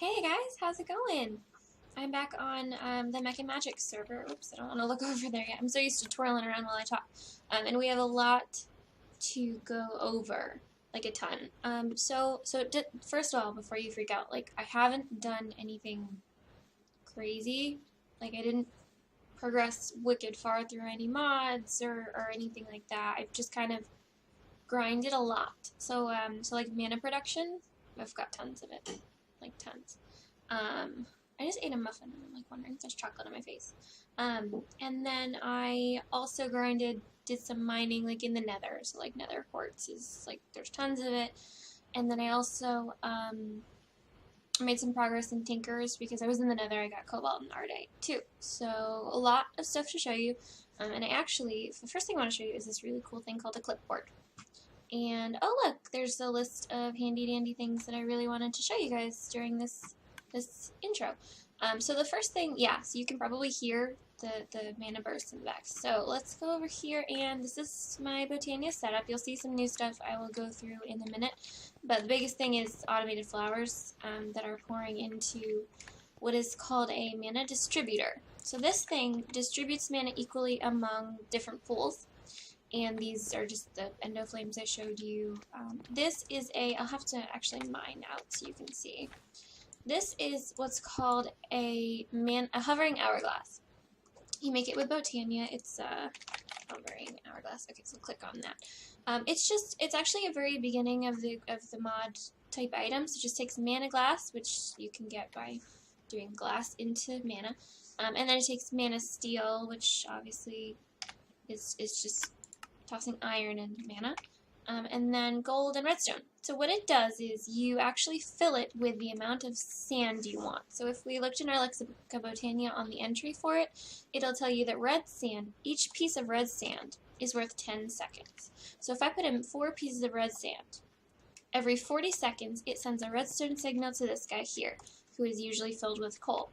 Hey guys, how's it going? I'm back on the Mech and Magic server. Oops, I don't want to look over there yet. I'm so used to twirling around while I talk. And we have a lot to go over, like a ton. First of all, before you freak out, like I haven't done anything crazy. Like I didn't progress wicked far through any mods or anything like that. I've just kind of grinded a lot. So like mana production, I've got tons of it, like tons. I just ate a muffin and I'm like wondering if there's chocolate on my face. And then I also did some mining like in the nether. So like nether quartz is like, there's tons of it. And then I also made some progress in tinkers because I was in the nether. I got cobalt and ardite too. So a lot of stuff to show you. And the first thing I want to show you is this really cool thing called a clipboard. And oh look, there's a list of handy dandy things that I really wanted to show you guys during this intro. So the first thing, so you can probably hear the mana burst in the back. So let's go over here, and this is my Botania setup. You'll see some new stuff I will go through in a minute, but the biggest thing is automated flowers that are pouring into what is called a mana distributor. So this thing distributes mana equally among different pools. And these are just the endo flames I showed you. This is I'll have to actually mine out so you can see. This is what's called a hovering hourglass. You make it with Botania. It's a hovering hourglass. Okay, so click on that. It's actually a very beginning of the mod type item. So it just takes mana glass, which you can get by doing glass into mana. And then it takes mana steel, which obviously is just tossing iron and mana, and then gold and redstone. So what it does is you actually fill it with the amount of sand you want. So if we looked in our Lexica Botania on the entry for it, it'll tell you that red sand, each piece of red sand is worth 10 seconds. So if I put in 4 pieces of red sand, every 40 seconds it sends a redstone signal to this guy here, who is usually filled with coal.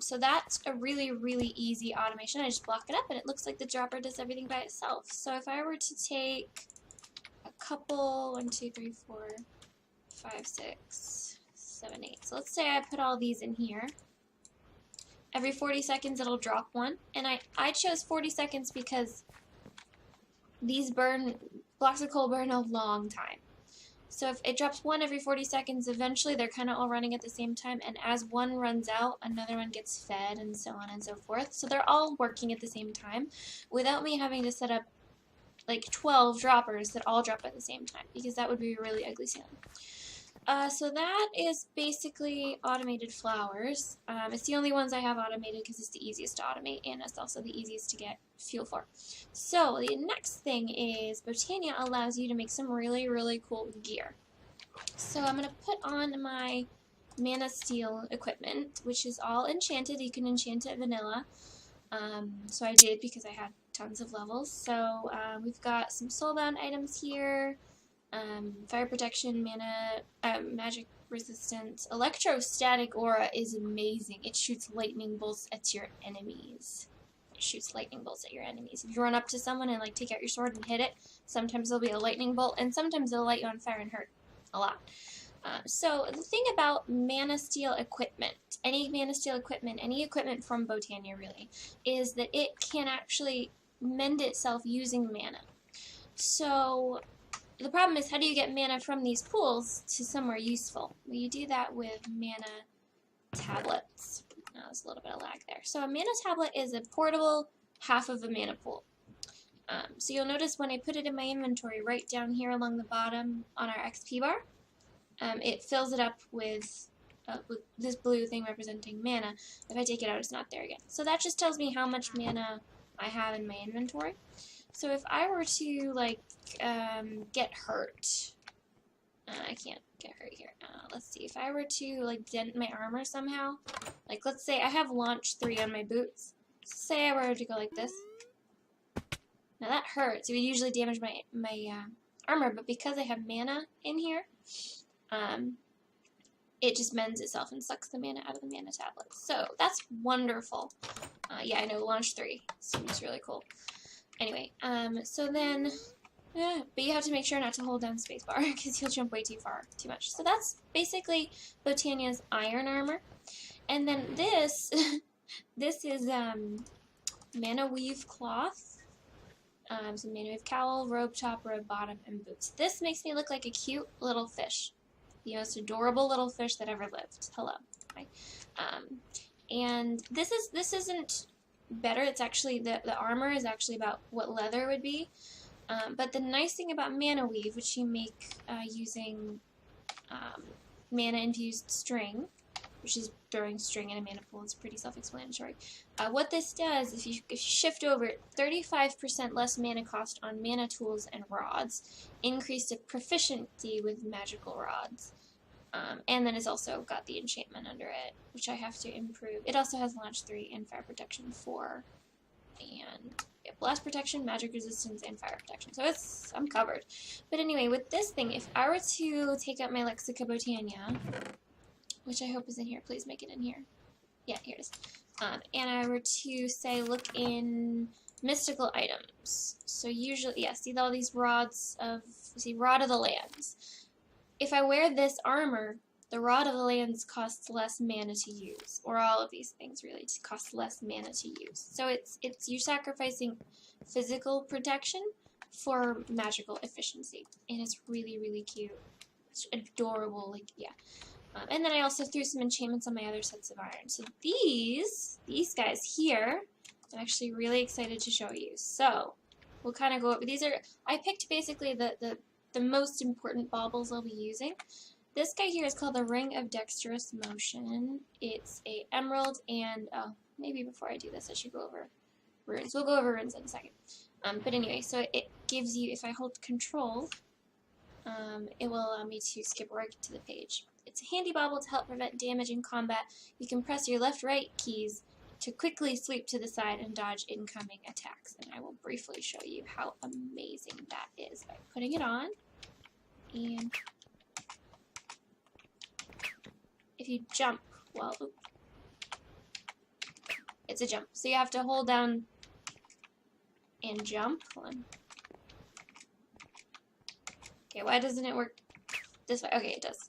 So that's a really, really easy automation. I just block it up and it looks like the dropper does everything by itself. So if I were to take a couple, 1, 2, 3, 4, 5, 6, 7, 8. So let's say I put all these in here. Every 40 seconds it'll drop one. And I chose 40 seconds because these blocks of coal burn a long time. So if it drops one every 40 seconds, eventually they're kind of all running at the same time, and as one runs out, another one gets fed, and so on and so forth. So they're all working at the same time without me having to set up like 12 droppers that all drop at the same time, because that would be a really ugly sound. So that is basically automated flowers. It's the only ones I have automated because it's the easiest to automate, and it's also the easiest to get fuel for. So the next thing is Botania allows you to make some really, really cool gear. So I'm going to put on my mana steel equipment, which is all enchanted. You can enchant it vanilla. So I did because I had tons of levels. So we've got some soulbound items here. Fire protection, mana, magic resistance. Electrostatic aura is amazing. It shoots lightning bolts at your enemies. It shoots lightning bolts at your enemies. If you run up to someone and like take out your sword and hit it, sometimes there'll be a lightning bolt, and sometimes it'll light you on fire and hurt a lot. So the thing about mana steel equipment, any mana steel equipment, any equipment from Botania really, is that it can actually mend itself using mana. So the problem is, how do you get mana from these pools to somewhere useful? Well, you do that with mana tablets. Oh, there's a little bit of lag there. So a mana tablet is a portable half of a mana pool. So you'll notice when I put it in my inventory, right down here along the bottom on our XP bar, it fills it up with this blue thing representing mana. If I take it out, it's not there again. So that just tells me how much mana I have in my inventory. So if I were to, like, get hurt, I can't get hurt here. Let's see, if I were to, like, dent my armor somehow, like, let's say I have launch 3 on my boots. Say I were to go like this. Now that hurts. It would usually damage my armor, but because I have mana in here, it just mends itself and sucks the mana out of the mana tablet. So that's wonderful. Yeah, I know, launch 3. Seems really cool. Anyway, so then Yeah, but you have to make sure not to hold down spacebar because you'll jump way too much. So that's basically Botania's iron armor. And then this, this is Mana Weave cloth. So Mana Weave cowl, robe top, robe bottom, and boots. This makes me look like a cute little fish. The most adorable little fish that ever lived. Hello. Hi. And this isn't better. It's actually, the armor is actually about what leather would be. But the nice thing about Mana Weave, which you make using mana-infused string, which is throwing string in a mana pool, it's pretty self-explanatory. What this does, if you shift over, 35% less mana cost on mana tools and rods, increased proficiency with magical rods. And then it's also got the enchantment under it, which I have to improve. It also has Launch 3 and Fire Protection 4, and blast protection, magic resistance, and fire protection. So I'm covered. But anyway, with this thing, if I were to take out my Lexica Botania, which I hope is in here, please make it in here. Yeah, here it is. And I were to say, look in mystical items. So usually, yeah, see all these rods of, see, Rod of the Lands. If I wear this armor, the Rod of the Lands costs less mana to use, or all of these things really cost less mana to use. So it's you're sacrificing physical protection for magical efficiency, and it's really, really cute. It's adorable, like, yeah. And then I also threw some enchantments on my other sets of iron. So these guys here, I'm actually really excited to show you. So we'll kind of go over, these are, I picked basically the most important baubles I'll be using. This guy here is called the Ring of Dexterous Motion. It's a emerald, and maybe before I do this I should go over runes. We'll go over runes in a second. But anyway, so it gives you, if I hold control, it will allow me to skip right to the page. It's a handy bauble to help prevent damage in combat. You can press your left-right keys to quickly sweep to the side and dodge incoming attacks. And I will briefly show you how amazing that is by putting it on. And if you jump, well, it's a jump. So you have to hold down and jump. Hold on. Okay, why doesn't it work this way? Okay, it does.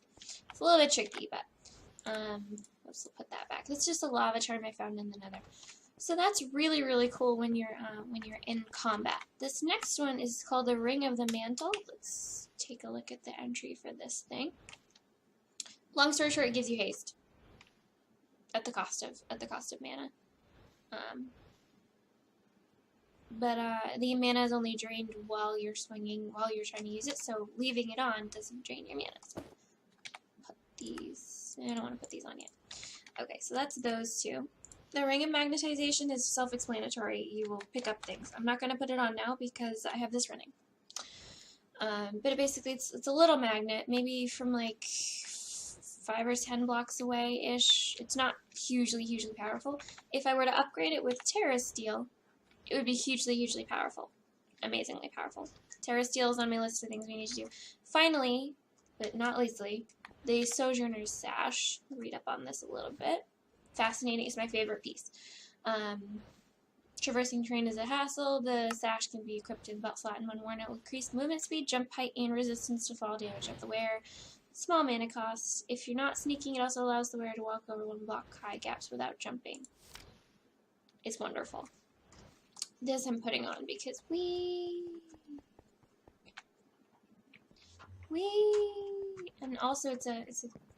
It's a little bit tricky, but let's put that back. It's just a lava charm I found in the nether. So that's really, really cool when you're in combat. This next one is called the Ring of the Mantle. Let's take a look at the entry for this thing. Long story short, it gives you haste at the cost of mana. But the mana is only drained while you're swinging, while you're trying to use it. So leaving it on doesn't drain your mana. So put these. I don't want to put these on yet. Okay, so that's those two. The Ring of Magnetization is self-explanatory. You will pick up things. I'm not going to put it on now because I have this running. But basically, it's a little magnet, maybe from like 5 or 10 blocks away-ish. It's not hugely powerful. If I were to upgrade it with Terra Steel, it would be hugely powerful. Amazingly powerful. Terra Steel is on my list of things we need to do. Finally, but not leastly, the Sojourner's Sash. I'll read up on this a little bit. Fascinating. It's my favorite piece. Traversing terrain is a hassle. The sash can be equipped in the belt slot, and when worn, it will increase movement speed, jump height, and resistance to fall damage of the wearer. Small mana cost. If you're not sneaking, it also allows the wearer to walk over 1 block high gaps without jumping. It's wonderful. This I'm putting on because and also it's a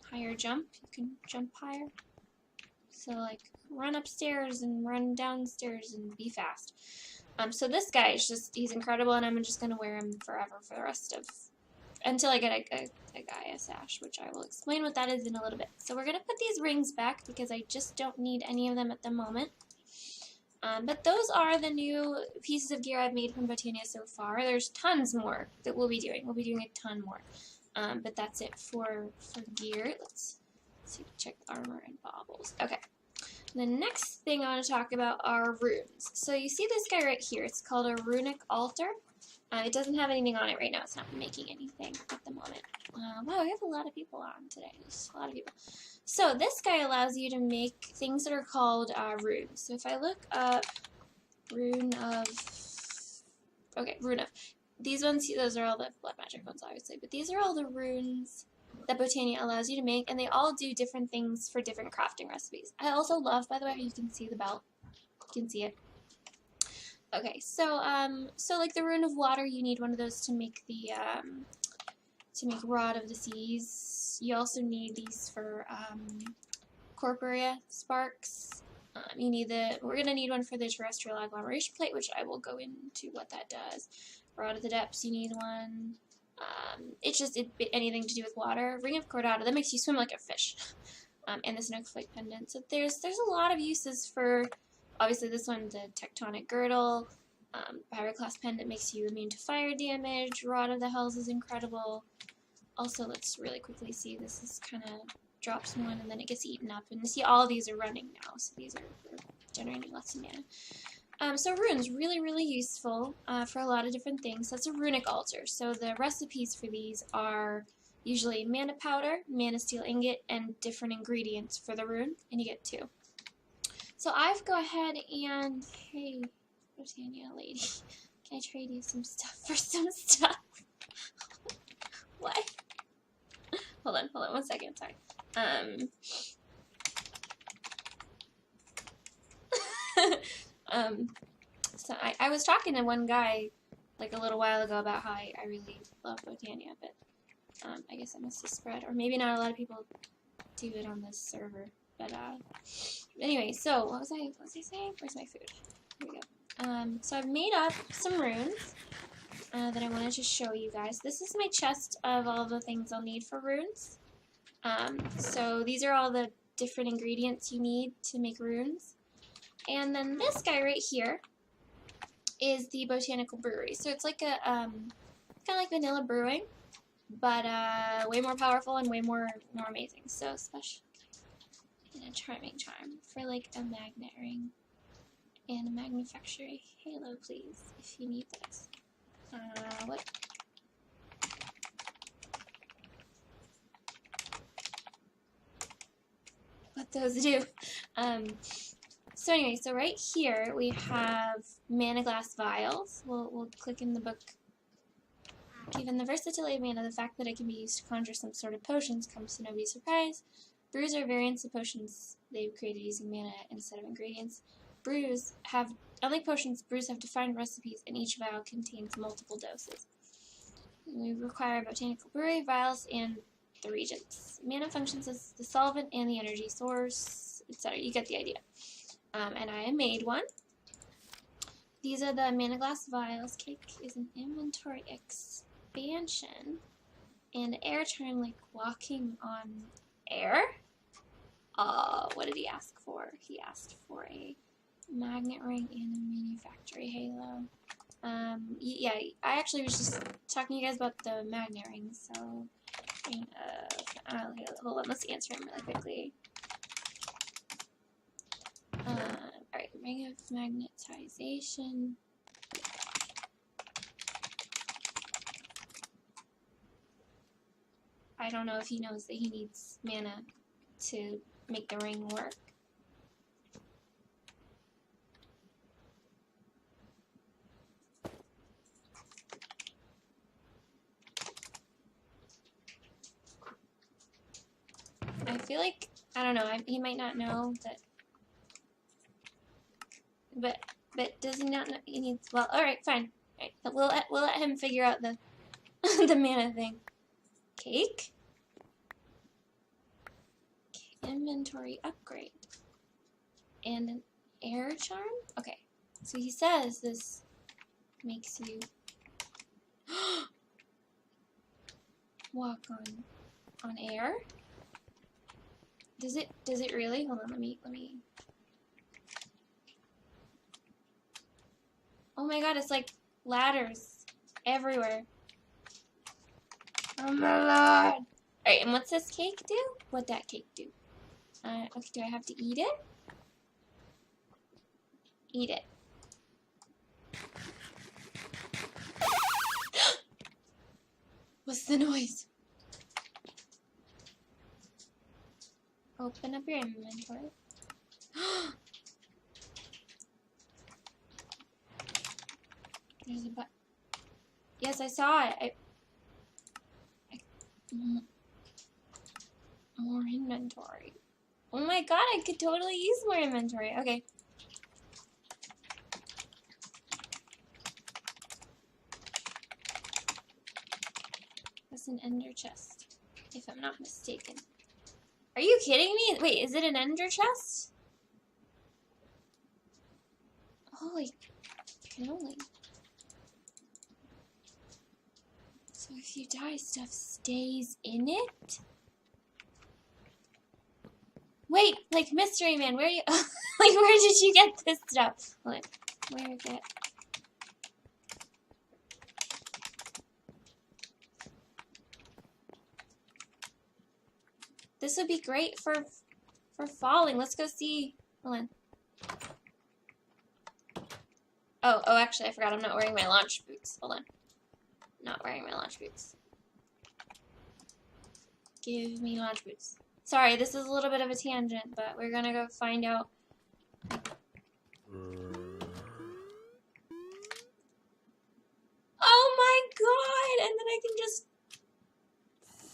higher jump. You can jump higher. So like run upstairs and run downstairs and be fast. So this guy is just, he's incredible, and I'm just gonna wear him forever for the rest of, until I get a Gaia sash, which I will explain what that is in a little bit. So we're gonna put these rings back because I just don't need any of them at the moment. But those are the new pieces of gear I've made from Botania so far. There's tons more that we'll be doing. We'll be doing a ton more. But that's it for gear. Let's see, check armor and baubles. Okay. The next thing I want to talk about are runes. So you see this guy right here. It's called a runic altar. It doesn't have anything on it right now. It's not making anything at the moment. Wow, we have a lot of people on today. There's a lot of people. So this guy allows you to make things that are called runes. So if I look up rune of, these ones, those are all the blood magic ones, obviously, but these are all the runes that Botania allows you to make, and they all do different things for different crafting recipes. I also love, by the way, you can see the belt. You can see it. Okay, so like the rune of water, you need one of those to make the to make Rod of the Seas. You also need these for Corporea Sparks. You need we're gonna need one for the Terrestrial Agglomeration Plate, which I will go into what that does. Rod of the Depths, you need one. It's just anything to do with water. Ring of Cordata, that makes you swim like a fish. And the Snowflake Pendant. So there's a lot of uses for, obviously this one, the Tectonic Girdle. Pyroclast Pendant makes you immune to fire damage. Rod of the Hells is incredible. Also, let's really quickly see, this is kind of drops one and then it gets eaten up. And you see all of these are running now, so these are generating lots of mana. So runes, really useful for a lot of different things. That's a runic altar. So the recipes for these are usually mana powder, mana steel ingot, and different ingredients for the rune, and you get 2. So I've go ahead and, hey, Botania lady, can I trade you some stuff for some stuff? What? Hold on 1 second, sorry. So I was talking to one guy like a little while ago about how I really love Botania, but I guess that must have spread, or maybe not a lot of people do it on this server. But anyway, so what was I saying? Where's my food? Here we go. So I've made up some runes that I wanted to show you guys. This is my chest of all the things I'll need for runes. So these are all the different ingredients you need to make runes. And then this guy right here is the Botanical Brewery. So it's like a, kind of like vanilla brewing, but way more powerful and way more amazing. So special and a charming charm for like a magnet ring and a manufacturing halo, please, if you need this. What those do. So anyway, so right here we have mana glass vials. We'll click in the book. Given the versatility of mana, the fact that it can be used to conjure some sort of potions comes to nobody's surprise. Brews are variants of potions they've created using mana instead of ingredients. Unlike potions, brews have defined recipes, and each vial contains multiple doses. We require botanical brewery, vials, and the regents. Mana functions as the solvent and the energy source, etc. You get the idea. And I made one. These are the mana glass vials. Cake is an inventory expansion. And air charm, like walking on air. What did he ask for? He asked for a magnet ring and a manufactory halo. Yeah, I actually was just talking to you guys about the magnet ring, so hold on, let's answer him really quickly. Alright, ring of magnetization. I don't know if he knows that he needs mana to make the ring work. I feel like, I don't know, he might not know that, but does he not know he needs, well, alright, fine. All right, we'll let him figure out the, the mana thing. Cake? Inventory upgrade. And an air charm? Okay, so he says this makes you walk on air. Does it really? Hold on, let me. Oh my god, it's like ladders everywhere. Oh my lord. Alright, and what's this cake do? What'd that cake do? Okay, do I have to eat it? Eat it. What's the noise? Open up your inventory. There's a button. Yeah, Yes, I saw it. More inventory. Oh my god, I could totally use more inventory. Okay. That's an ender chest, if I'm not mistaken. Are you kidding me? Wait, is it an ender chest? Holy cannoli. So if you die, stuff stays in it? Wait, like Mystery Man, where are you? Like, where did you get this stuff? Like, where is it? This would be great for falling. Let's go see. Hold on. Oh, actually, I forgot. I'm not wearing my launch boots. Hold on. Not wearing my launch boots. Give me launch boots. Sorry, this is a little bit of a tangent, but we're gonna go find out. Oh my god! And then I can just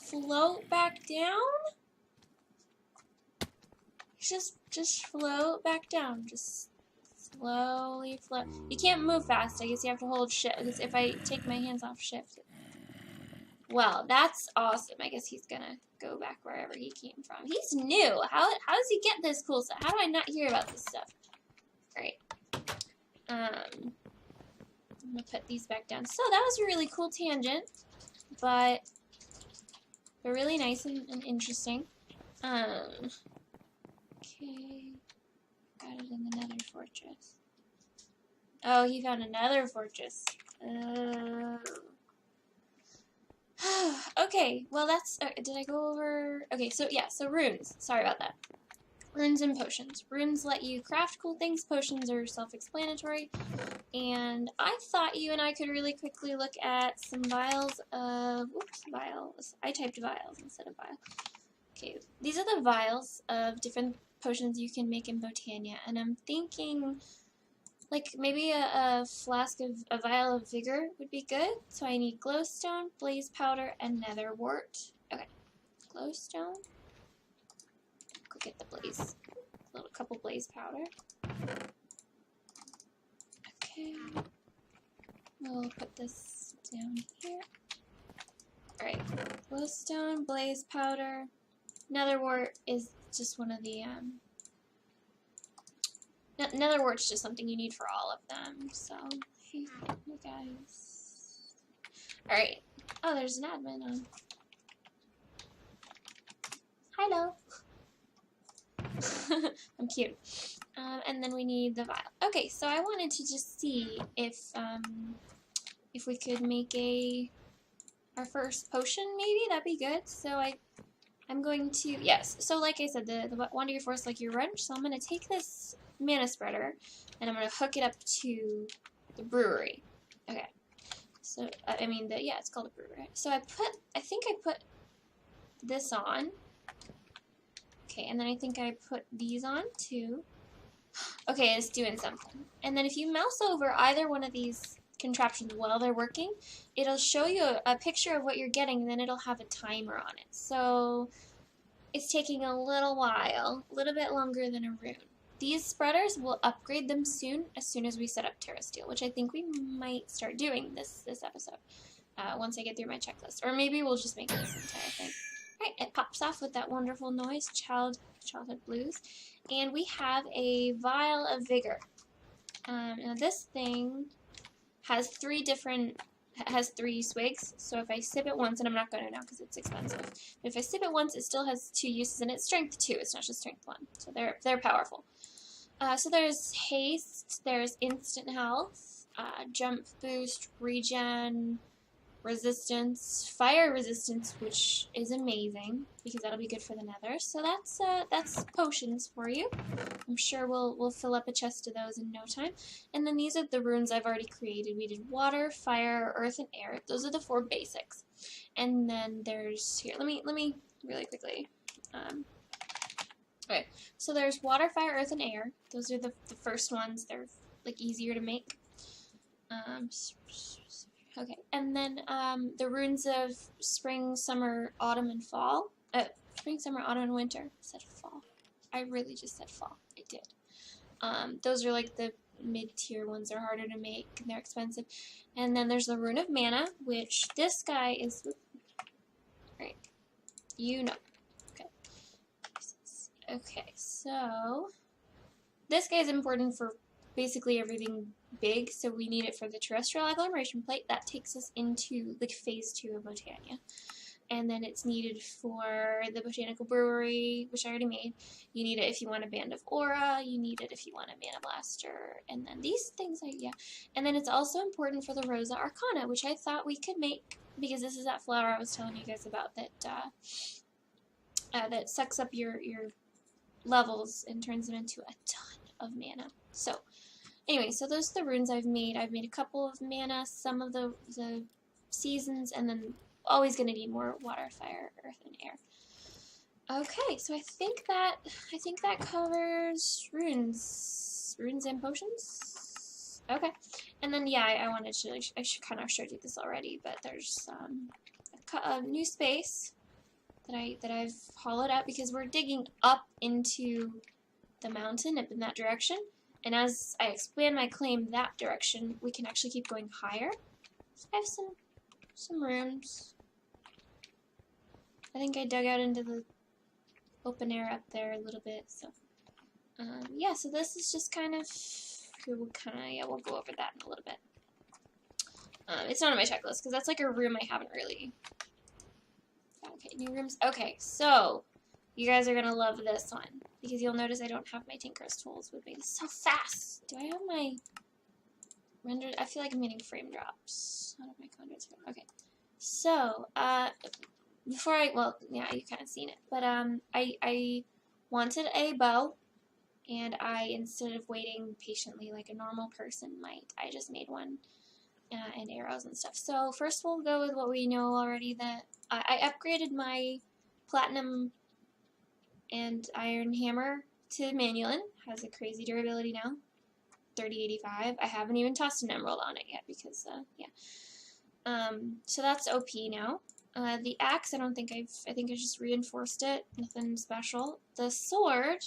float back down? Just float back down. Just slowly float. You can't move fast. I guess you have to hold shift. Because if I take my hands off shift. Well, that's awesome. I guess he's gonna go back wherever he came from. He's new. How does he get this cool stuff? How do I not hear about this stuff? Alright. I'm gonna put these back down. So that was a really cool tangent. But really nice and interesting. Okay. Got it in the Nether Fortress. Oh, he found another fortress. Okay, well that's, did I go over, okay, so yeah, so runes, sorry about that. Runes and potions. Runes let you craft cool things, potions are self-explanatory, and I thought you and I could really quickly look at some vials of, whoops, vials, I typed vials instead of vial. Okay, these are the vials of different potions you can make in Botania, and I'm thinking, like, maybe a flask of, a vial of vigor would be good. So I need glowstone, blaze powder, and nether wart. Okay, glowstone. Go get the blaze. A little couple blaze powder. Okay. We'll put this down here. Alright, glowstone, blaze powder. Nether wart is just one of the, Nether wart's just something you need for all of them, so, hey, you guys. Alright. Oh, there's an admin on. Hello. I'm cute. And then we need the vial. Okay, so I wanted to just see if we could make our first potion, maybe? That'd be good. So I'm going to, yes, so like I said, the Wander Your Force like your wrench, so I'm going to take this mana spreader, and I'm going to hook it up to the brewery. Okay. So, I mean, yeah, it's called a brewery. So I think I put this on. Okay, and then I think I put these on, too. Okay, it's doing something. And then if you mouse over either one of these contraptions while they're working, it'll show you a picture of what you're getting, and then it'll have a timer on it. So it's taking a little while, a little bit longer than a rune. These spreaders, will upgrade them soon as we set up Terra Steel, which I think we might start doing this episode, once I get through my checklist. Or maybe we'll just make this entire thing. Alright, it pops off with that wonderful noise, childhood blues. And we have a vial of vigor. Now this thing has three swigs, so if I sip it once, and I'm not going to now because it's expensive, but if I sip it once, it still has 2 uses, and it's strength 2, it's not just strength 1, so they're powerful. So there's haste, there's instant health, jump boost, regen, resistance, fire resistance, which is amazing because that'll be good for the nether. So that's potions for you. I'm sure we'll fill up a chest of those in no time. And then these are the runes I've already created. We did water, fire, earth, and air. Those are the 4 basics. And then there's here. Let me really quickly. Okay, so there's water, fire, earth, and air. Those are the first ones. They're like easier to make. Okay, and then the runes of spring, summer, autumn, and fall. Spring, summer, autumn, and winter. I said fall. I really just said fall. I did. Those are like the mid-tier ones. They're harder to make and they're expensive. And then there's the rune of mana, which this guy is. Right. You know. Okay. Okay, so this guy is important for basically everything big, so we need it for the terrestrial agglomeration plate. That takes us into like phase 2 of Botania. And then it's needed for the botanical brewery, which I already made. You need it if you want a band of aura. You need it if you want a mana blaster. And then these things, and then it's also important for the Rosa Arcana, which I thought we could make because this is that flower I was telling you guys about that that sucks up your levels and turns them into a ton of mana. So anyway, so those are the runes I've made. I've made a couple of mana, some of the seasons, and then always going to need more water, fire, earth, and air. Okay, so I think that covers runes and potions. Okay, and then yeah, I wanted to I should kind of showed you this already, but there's a new space that I've hollowed out because we're digging up into the mountain up in that direction, and as I expand my claim that direction, we can actually keep going higher. So I have some rooms. I think I dug out into the open air up there a little bit, so yeah, so this is just kind of, we'll go over that in a little bit. It's not on my checklist, because that's like a room I haven't really, okay, new rooms, okay, so, you guys are going to love this one, because you'll notice I don't have my Tinker's tools with me. This is so fast! Do I have my rendered, I feel like I'm getting frame drops out of my conduits here, okay. So, before well, yeah, you kind of seen it, but I wanted a bow, and instead of waiting patiently like a normal person might, I just made one, and arrows and stuff. So first we'll go with what we know already, that I upgraded my platinum and iron hammer to Manulin, has a crazy durability now, 3085. I haven't even tossed an emerald on it yet because, yeah. So that's OP now. The axe, I think I just reinforced it, nothing special. The sword,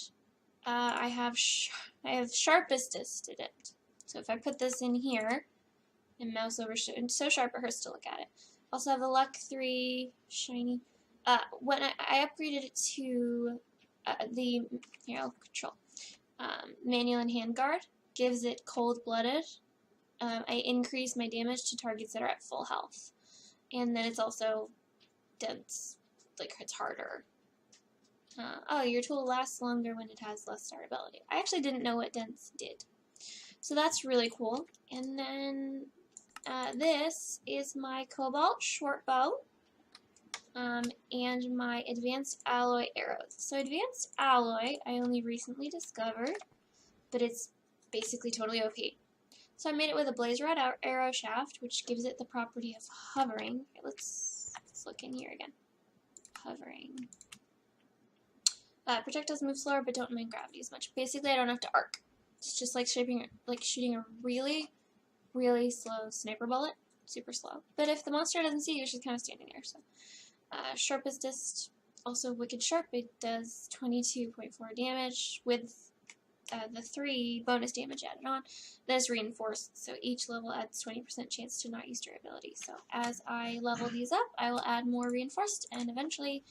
I have sharpest disted it. So if I put this in here, and mouse over, it's so sharp it hurts to look at it. Also have the luck 3 shiny. When I upgraded it to here I'll control, Manulin Handguard, gives it cold-blooded. I increase my damage to targets that are at full health. And then it's also dense, like it's harder. Oh, your tool lasts longer when it has less durability. I actually didn't know what dense did. So that's really cool. And then this is my cobalt short bow and my advanced alloy arrows. So advanced alloy I only recently discovered, but it's basically totally OP. So I made it with a blaze rod arrow shaft, which gives it the property of hovering. Okay, let's look in here again. Hovering. Projectiles move slower, but don't mind gravity as much. Basically, I don't have to arc. It's just like shooting a really, really slow sniper bullet. Super slow. But if the monster doesn't see you, she's kind of standing there. So, sharpest dist, also wicked sharp. It does 22.4 damage with the 3 bonus damage added on. That is reinforced, so each level adds 20% chance to not use durability. So as I level these up, I will add more reinforced, and eventually,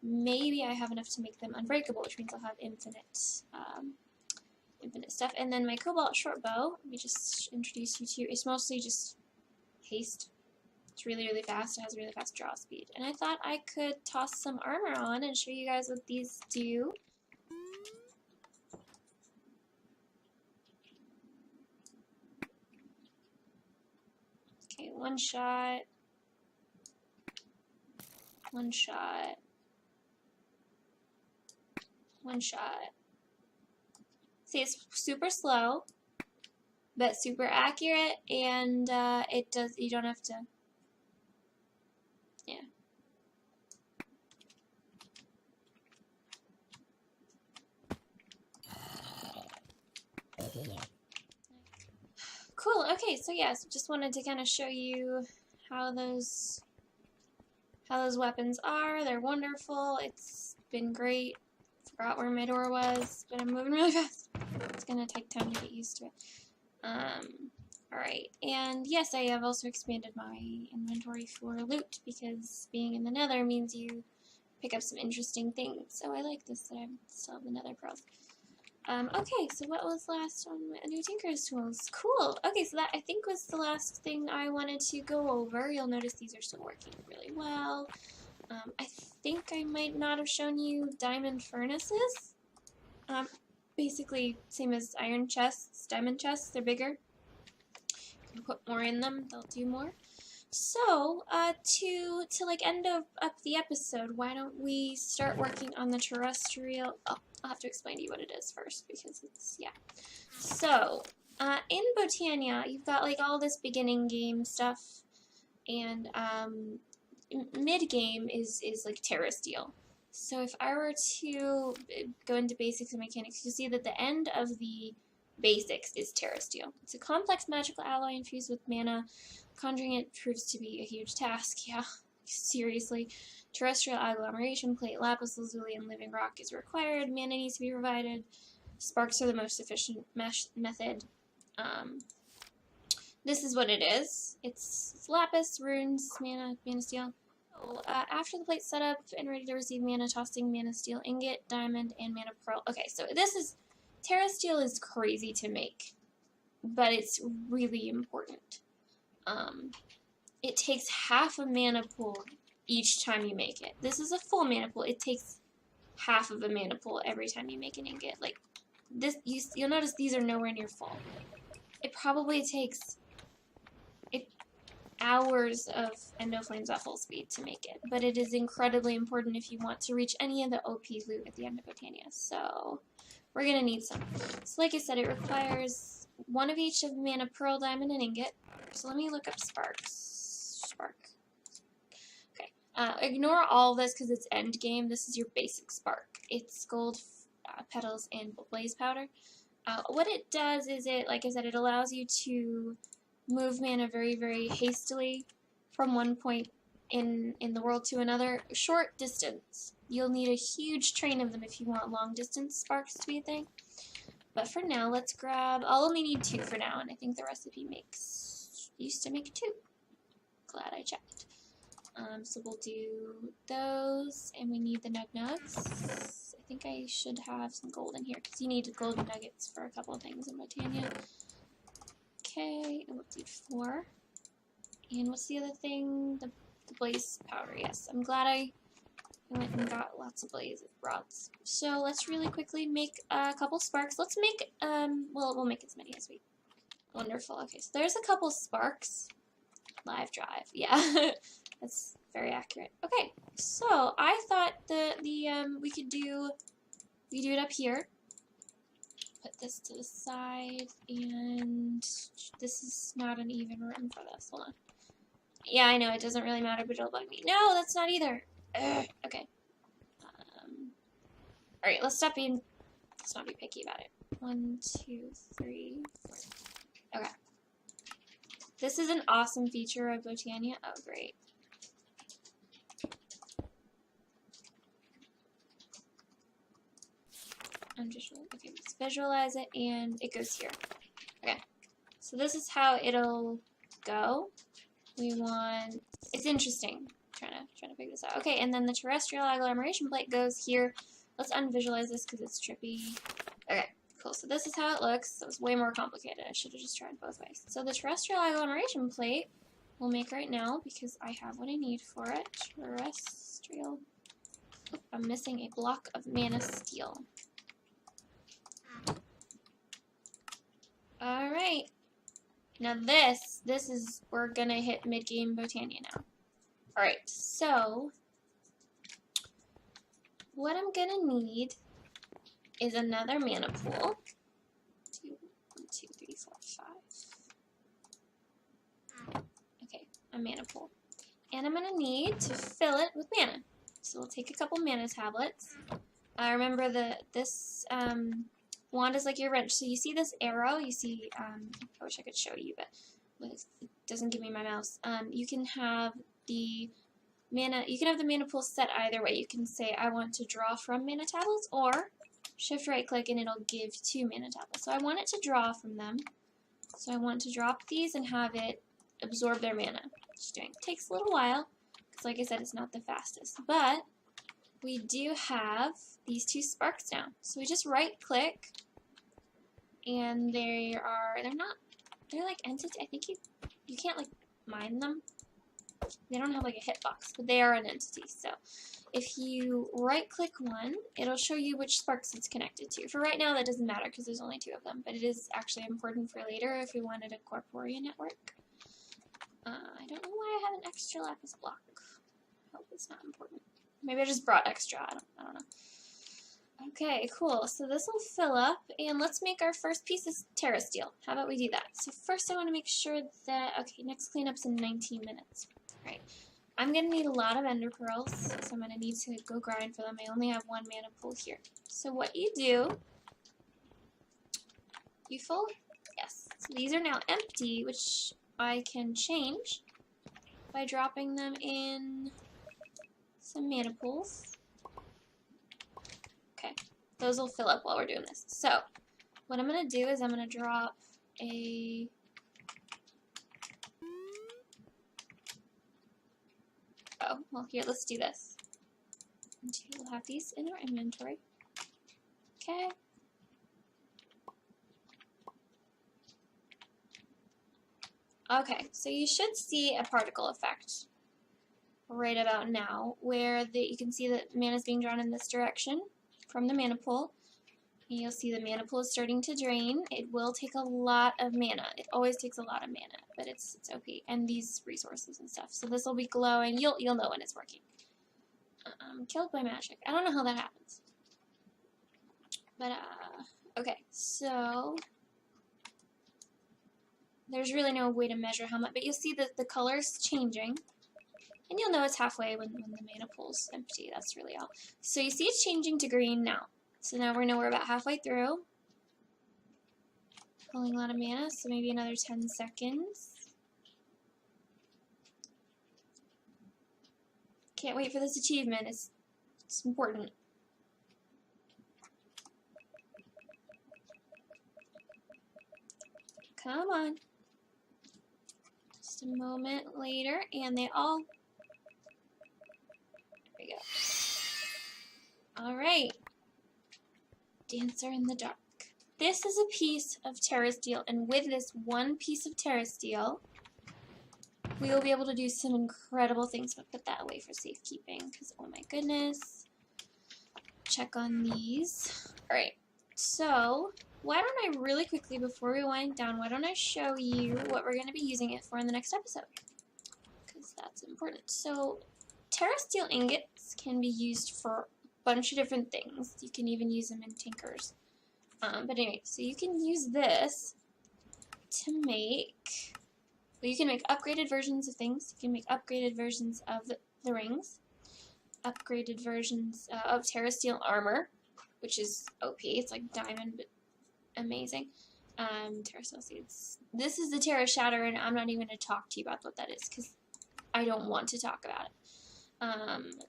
maybe I have enough to make them unbreakable, which means I'll have infinite stuff. And then my cobalt short bow, let me just introduce you to, it's mostly just haste. It's really, really fast. It has a really fast draw speed. And I thought I could toss some armor on and show you guys what these do. Okay, one shot. One shot. One shot. See, it's super slow, but super accurate, and it does, you don't have to, yeah. Cool, okay, Okay, so yes, just wanted to kind of show you how those weapons are. They're wonderful. It's been great. Forgot where my door was, but I'm moving really fast. It's gonna take time to get used to it. Alright, and yes, I have also expanded my inventory for loot, because being in the nether means you pick up some interesting things. So I like this, that I still have the nether pearls. Okay, so what was last on my new Tinker's Tools? Cool! Okay, so that I think was the last thing I wanted to go over. You'll notice these are still working really well. I think I might not have shown you diamond furnaces. Basically, same as iron chests, diamond chests, they're bigger. You can put more in them, they'll do more. So, to like end up the episode, why don't we start working on the terrestrial... Oh, I'll have to explain to you what it is first, because it's, yeah. So, in Botania, you've got like all this beginning game stuff, and mid-game is like terrestrial. So if I were to go into basics and mechanics, you'll see that the end of the basics is terrestrial. It's a complex magical alloy infused with mana. Conjuring it proves to be a huge task. Yeah, seriously. Terrestrial agglomeration plate, lapis lazuli, and living rock is required. Mana needs to be provided. Sparks are the most efficient method. This is what it is. It's lapis, runes, mana steel. After the plate's set up and ready to receive mana, tossing mana steel ingot, diamond, and mana pearl. Okay, so this is... terrestrial is crazy to make, but it's really important. It takes half a mana pool each time you make it. This is a full mana pool. It takes half of a mana pool every time you make an ingot. Like, this, you'll notice these are nowhere near full. It probably takes hours of Endo Flames at full speed to make it, but it is incredibly important if you want to reach any of the OP loot at the end of Botania, so we're gonna need some. So like I said, it requires one of each of mana, pearl, diamond, and ingot. So let me look up sparks. Okay, ignore all this because it's end game. This is your basic spark. It's gold petals and blaze powder. What it does is it, like I said, it allows you to move mana very, very hastily from one point in the world to another. Short distance. You'll need a huge train of them if you want long distance sparks to be a thing. But for now, let's grab... I'll only need 2 for now, and I think the recipe used to make 2. Glad I checked. So we'll do those, and we need the nugs. I think I should have some gold in here, because you need golden nuggets for a couple of things in Botania. Okay, and we'll do 4. And what's the other thing? The blaze powder, yes. I'm glad I went and got lots of blaze rods. So let's really quickly make a couple sparks. Let's make, well, we'll make as many as we... Wonderful. Okay, so there's a couple sparks. Live drive, yeah. That's very accurate. Okay, so I thought we could do it up here. Put this to the side, and this is not an even room for this. Hold on. Yeah, I know, it doesn't really matter, but it'll bug me. No, that's not either. Ugh. Okay. Alright, let's not be picky about it. 1, 2, 3, 4. Okay. This is an awesome feature of Botania. Oh, great. Okay, let's visualize it, and it goes here. Okay, so this is how it'll go. We want... It's interesting. Trying to figure this out. Okay, and then the terrestrial agglomeration plate goes here. Let's unvisualize this because it's trippy. Okay, cool. So this is how it looks. That was way more complicated. I should have just tried both ways. So the terrestrial agglomeration plate we'll make right now because I have what I need for it. Terrestrial. Oop, I'm missing a block of mana steel. Alright. Now this is, we're gonna hit mid-game Botania now. Alright, so what I'm gonna need is another mana pool. 1, 2, 3, 4, 5. Okay, a mana pool. And I'm gonna need to fill it with mana. So we'll take a couple mana tablets. Remember this wand is like your wrench. So you see this arrow, you see, I wish I could show you, but It doesn't give me my mouse. You can have the mana pool set either way. You can say I want to draw from mana tablets, or shift right click and it'll give 2 mana tablets. So I want it to draw from them. So I want to drop these and have it absorb their mana. It takes a little while, because like I said, it's not the fastest. But we do have these 2 sparks now. So we just right click, and they're like entity. I think you can't like mine them. They don't have like a hitbox, but they are an entity. So if you right click one, it'll show you which sparks it's connected to. For right now, that doesn't matter because there's only 2 of them, but it is actually important for later if we wanted a corporeal network. I don't know why I have an extra lapis block. I hope it's not important. Maybe I just brought extra. I don't know. Okay, cool. So this will fill up, and let's make our first piece of terra steel. How about we do that? So first I want to make sure that, okay, next cleanup's in 19 minutes. All right. I'm going to need a lot of ender pearls, so I'm going to need to go grind for them. I only have 1 mana pool here. So what you do, you full? Yes. So these are now empty, which I can change by dropping them in some mana pools. Okay, those will fill up while we're doing this. So what I'm going to do is I'm going to drop a... Oh, well here, let's do this. And we'll have these in our inventory. Okay. Okay, so you should see a particle effect right about now, where you can see that mana is being drawn in this direction from the mana pool. And you'll see the mana pool is starting to drain. It will take a lot of mana. It always takes a lot of mana, but it's OP. And these resources and stuff. So this will be glowing. You'll know when it's working. Killed by magic. I don't know how that happens. But okay, so there's really no way to measure how much, but you'll see that the color's changing. And you'll know it's halfway when the mana pool's empty. That's really all. So you see it's changing to green now. So now we know we're about halfway through. Pulling a lot of mana, so maybe another 10 seconds. Can't wait for this achievement. It's important. Come on. Just a moment later, and they all... There we go. Alright. Dancer in the dark. This is a piece of terra steel, and with this 1 piece of terra steel, we will be able to do some incredible things. But put that away for safekeeping, because oh my goodness. Check on these. Alright, so why don't I really quickly, before we wind down, why don't I show you what we're going to be using it for in the next episode? Because that's important. So, terra steel ingots can be used for bunch of different things. You can even use them in tinkers. But anyway, so you can use this to make, well, you can make upgraded versions of things. You can make upgraded versions of the rings, upgraded versions of terra steel armor, which is OP. It's like diamond, but amazing. Terra steel seeds. This is the Terra Shatter, and I'm not even going to talk to you about what that is because I don't want to talk about it.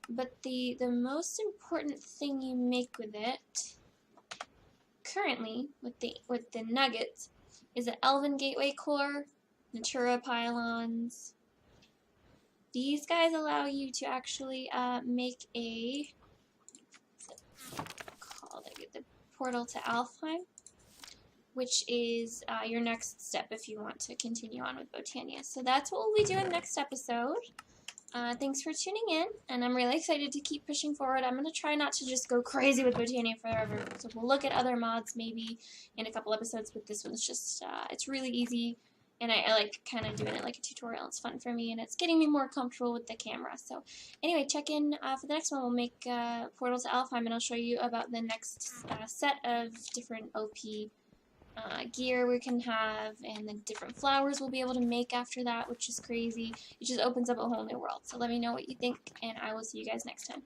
But the most important thing you make with it currently with the nuggets is an Elven Gateway Core, Natura Pylons. These guys allow you to actually make a the portal to Alfheim, which is your next step if you want to continue on with Botania. So that's what we'll be doing next episode. Thanks for tuning in, and I'm really excited to keep pushing forward. I'm going to try not to just go crazy with Botania forever, so we'll look at other mods maybe in a couple episodes, but this one's just, it's really easy, and I like kind of doing it like a tutorial. It's fun for me, and it's getting me more comfortable with the camera. So anyway, check in for the next one. We'll make Portal to Alfheim, and I'll show you about the next set of different OP gear we can have, and the different flowers we'll be able to make after that, which is crazy. It just opens up a whole new world. So let me know what you think, and I will see you guys next time.